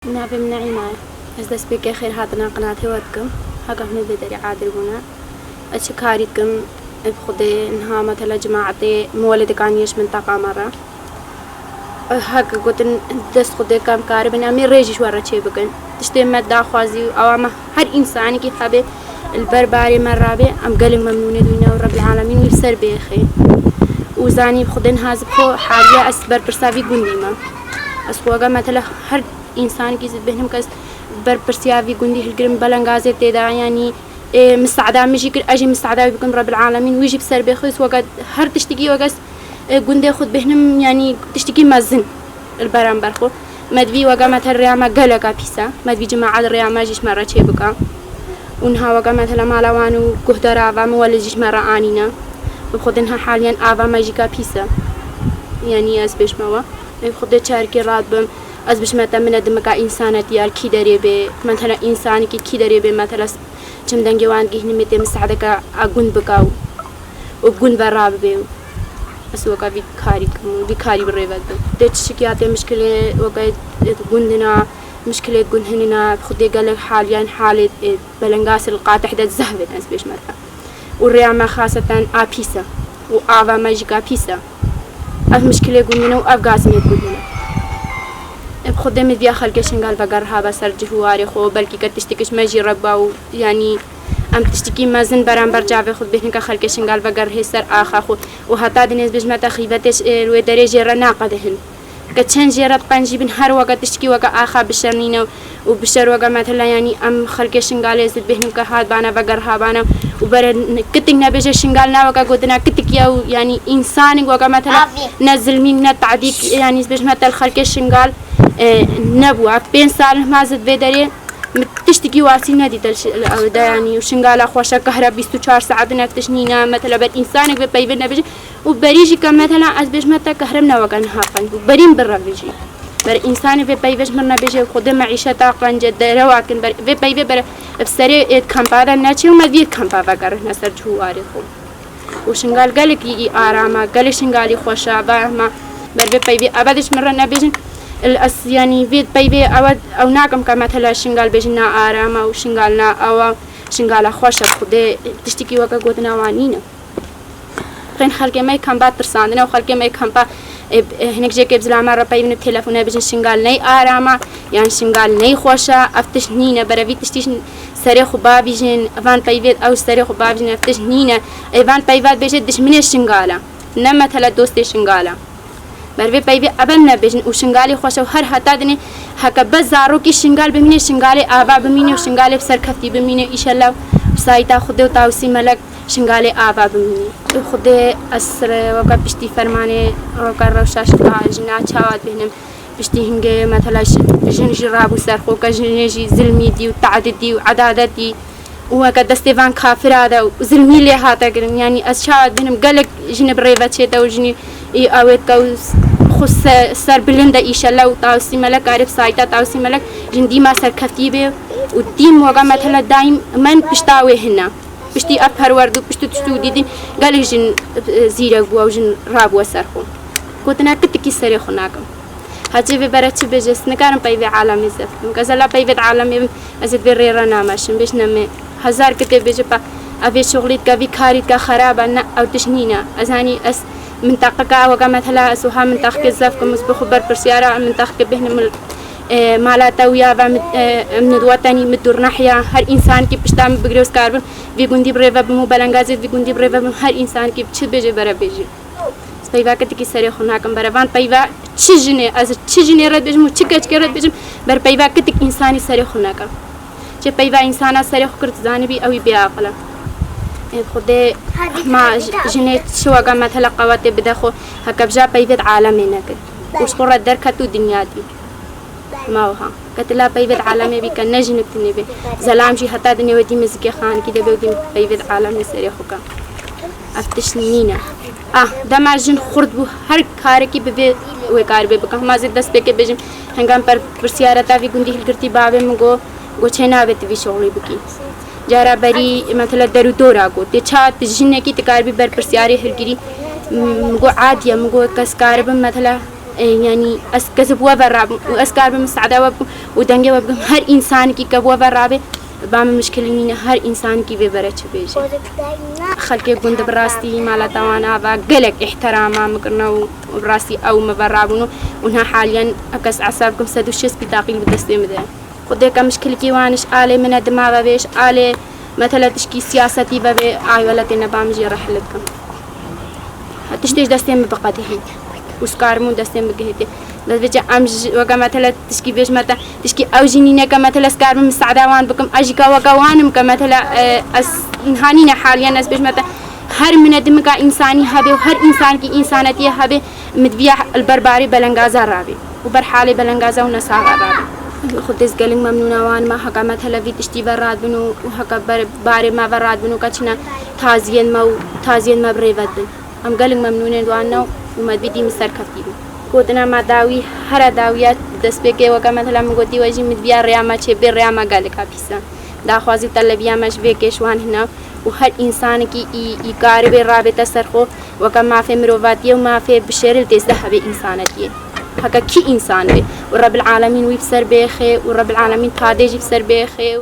نافي من عيناي أسدس بك خير هاتنا قناتي وركم هكا من بدري عادلونا أشكاريكم بخدي إنها مثلا جماعتي مولد كانيش منطقة مرة هكا قلت دس خدي كم كارب إن أمير ريجي ورا شيء بكن تشتي مدة خوازي أو ما هر إنسان كي حبي البربري مرة بي أم قال ممنون دوينا ورب العالمين ويسر بيخي وزاني بخدين هذا بخو حاجة أسبر برسافي قنديمة أسخوجا مثلا هر إنسان كي زد بينهم كاس برسيافي قندي هالقرم بلنغازة تدا يعني مستعدة مش أجي مستعدة بكم رب العالمين ويجي بسر بيخوس وقت هر تشتكي وقاس قندي خد بينهم يعني تشتكي مزن البرام برخو مدبي وقا مثلا رياما قلقا بيسا مدبي جماعة الرياما جيش مرة شي بكا ونها وقا مثلا مالوانو قهدر آفا مولد جيش مرة آنينا بخدنها حاليا آفا ما جيكا بيسا يعني أزبش موا بخد شاركي راتبم أزبش متى من دمكا إنسانة ديال كي دريبه مثلا إنسان كي دريبه مثلا كم دنجي وان جهني متى مساعدك أقول بكاو وبقول براب بيو بس وقا بيكاري بالريبات تشكياتي مشكلة وقا قندنا مشكلة قندنا بخدي قالك حاليا حالة بلنقاس القاطع ده الزهبة أزبش متى والريامة خاصة أبيسا وآفا ماجيكا بيسا أف مشكلة قندنا وأف قاسمة قندنا بخدم مديا خلقشن قال بقرها بسر جهواري خو بلكي كتشتكيش ماجي ربا يعني أم تشتكي مازن برام برجع بخد بهنك خلقشن قال بقر هسر آخا خو وهتا دنيز بجمع تخيبتش الودري جرا ناقدهن كتشن جرا بانجي بن هر وقت تشتكي وقا آخا بشرنينا وبشر وقا مثلا يعني أم خلقشن قال يزد بهنك هاد بانا بقرها بانا وبر كتك نبجة شنقالنا وقا قدنا كتك ياو يعني إنسان وقا مثلا نزل منا تعديك يعني بجمع الخلقشن قال نبوة بين سال ما زد بدري تشتكي واسي نادي ده يعني وشنقال أخواشا كهرب 24 ساعة نكتشنينا مثلا بر إنسانك بيبنا بيجي وبريجي كم مثلا أزبش متى كهربنا وكان هافن وبرين برا بيجي بر إنسان بيبش مرنا بيجي وخدم معيشة طاقة جد رواكن بر بيبي بر بسري كم بعد ناتشي وما دير كم بعد كره نسر جواري خو وشنقال قالك يجي آراما قال شنقالي خوشا ما بر بيبي أبدش مرنا بيجي الأس يعني بيت بيبي أو ناقم كمثلا شنقال بيجنا آراما وشنقالنا أو شنقال خوشة خده تشتكي وقا قدنا وانينا خين خلقي ما يكم بعد ترساندنا وخلقي ما يكم بعد هناك جاك بزلا مرة بيبنا التلفون بيجن شنقال ناي آراما يعني شنقال ناي خوشة أفتشنينا برا تشتيش سري خبا بيجن أفان بيبيت أو سري خبا بيجن أفتشنينا أفان بيبات بيجن دش من الشنقالة نما مثلا دوستي شنقالة بربي بيبي أبلنا بيجن وشنقالي خوشة وهر هتا دني هكا بس زاروكي شنقال بميني شنقالي آبا بميني وشنقالي بسر كفتي بميني إيش الله وسايتا خده وتاوسي ملك شنقالي آبا بميني خده أسر وقا بشتي فرماني وقا روشاش جنا شاوات بينهم بشتي هنجي مثلا جن جراب وسرخو كجنجي زلمي دي وتعدد دي وعدادات دي وهكا دستيفان كافر هذا وزلمي لي هاتا يعني أشاوات بينهم قالك جن بريفات شيتا وجني أويت كوز خص سر بلندا إيش الله وتاوسي ملك عارف سايتا تاوسي ملك جندي ما سر كفتيبه والدين وقا مثلا دايم من بشتاوي هنا بشتي أبهر وردو بشتو تشتو ديدين قال جن زيرة بوا وجن راب وسرخو كنتنا كتكي سريخو ناكم هاتي ببرتي بجس نكارن بيبي عالمي زف كذا بيبي عالمي أزيد بريرانا ماشين بيش نمي هزار كتب بيجي با أبي شغلي كافي كاري كخرابة أو تشنينا أزاني منطقة وقا مثلا سوها منطقة الزاف كمسبخ بر برسيارة منطقة بهن مالاتا ويابا من الوطني مدور ناحية هر إنسان كي بشتام بقريوس كاربن في قندي بريفا بمو بلنغازي في قندي بريفا بمو هر إنسان كي بتشد بيجي برا بيجي بيبا كتكي سري خناكم برا بيبا تشجني أز تشجني رد بيجمو تشكج رد بيجم بر بيبا كتك إنساني سري خناكم جب بيبا إنسانا سري خكرت زانبي أو بيعقله خده ما جنيت شو وقا مثلا قواتي بدخو هكا بجا بيبت عالمي نكد وش قرر دركتو دنياتي ما وها كتلا بيبت عالمي بيكا نجنب تنبي زلام جي حتى دنيا ودي مزكي خان كده بودي بيبت عالمي سري خوكا افتشنينا دما جن خرد بو هر كاركي ببي وكار ببكا ما زد دست بكي بجم هنگام پر برسيارتا في گندي هلگرتي بابي مگو گوچنا بت في شغلي بكي جارا بري مثلا درو دورا کو تشات بجنة كي تكاربي بر برسياري هلگري مگو عادية مگو كسكارب مثلا يعني أسكسب وبراب وأسكار بمساعدة ودنجة وبقم هر إنسان كي كبوا برابه بعمل مشكلة مين هر إنسان كي ببرش بيجي خلك بند براستي مالا توانا بقلك احتراما مقرنا وبراستي أو مبرابونو ونها حاليا أكس عصابكم سدوشيس بتاقيل بدستي مدين خديك مشكلة كي وانش آلي من الدماغ بيش آلي مثلا تشكي سياستي ببي ولا تنبامجي رحلتكم تشتيش دستين بقاته وسكارمون دستين بقهتي بس بيجي أمج وقا مثلا تشكي بيش مثلا تشكي أو جنينة كمثلا سكارمون مساعدة وان بكم أجيكا وقا وانم كمثلا هانينا حاليا ناس بيش مثلا هر من دمك إنساني هبه وهر إنسان كي إنسانتي هبه متبيع البرباري بلنغازا رابي وبرحالي بلنغازا ونساغا رابي خدس قالين ممنونة وان ما حقا مثلا في تشتي براد بنو وحقا باري ما براد بنو كاتشنا تازين ما بريفت بن أم قالين ممنونة وانا وما بدي مسار كفتيبو كودنا ما داوي هر داويات دست بكي وكا مثلا مقودي وجي متبيع رياما تشبير رياما قالك أبيسا دا خوازي طلبيا مش بكيش وان هنا وهر إنسان كي يقارب الرابطة سرخو وكا ما في مروفاتية وما في بشير التزدها بإنسانتية هكا كي إنسان بي ورب العالمين ويبسر بيخي ورب العالمين تاديجي بسر بيخي